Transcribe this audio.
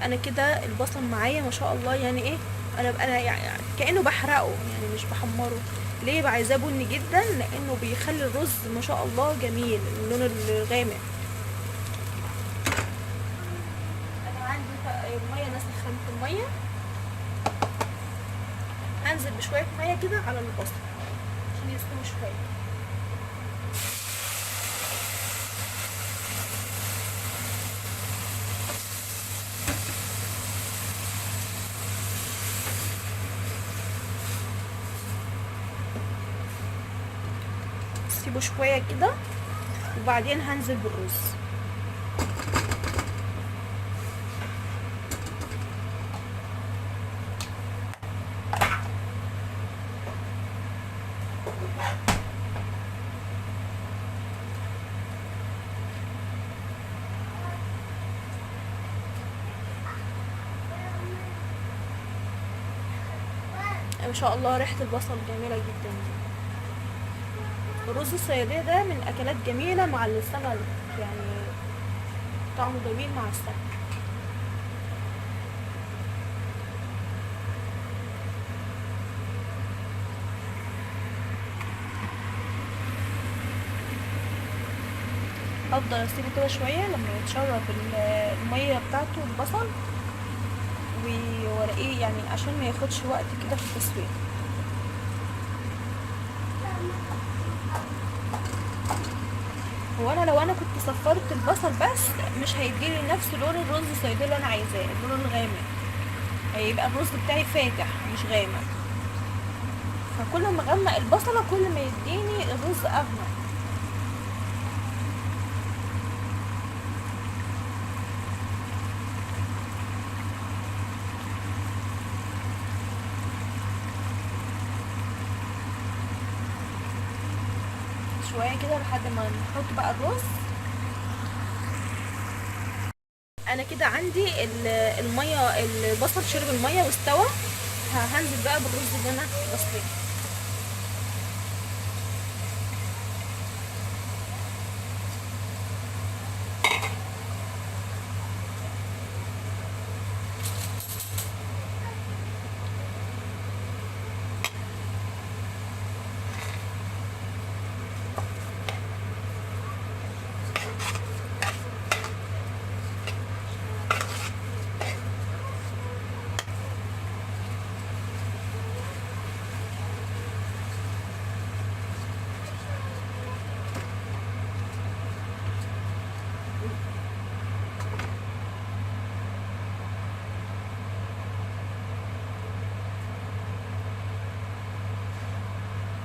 انا كده البصل معايا ما شاء الله، يعني ايه، انا يعني كانه بحرقه، يعني مش بحمره. ليه بقى عايزاه بني جدا؟ لانه بيخلي الرز ما شاء الله جميل، اللون الغامق. انا عندي الميه، انا سخنت الميه، هنزل بشويه ميه كده على البصل عشان يستوي شويه. سيبه شويه كده، وبعدين هنزل بالرز. ما شاء الله ريحه البصل جميله جدا. الرز الصياديه ده من اكلات جميله مع السمك، يعني طعمه جميل مع السمك. افضل اسيبه كده شويه لما يتشرب الميه بتاعته البصل، والاقيه يعني عشان ما ياخدش وقت كده في التسويه. هو انا لو انا كنت صفرت البصل بس، مش هيديلي نفس لون الرز الصياديه اللي انا عايزاه، اللون الغامق. هيبقى الرز بتاعي فاتح مش غامق. فكل ما اغمق البصله كل ما يديني الرز اغمق. شويه كده لحد ما نحط بقى الرز. انا كده عندي الميه، البصل شرب الميه واستوى. هنزل بقى بالرز اللي انا غسلاه.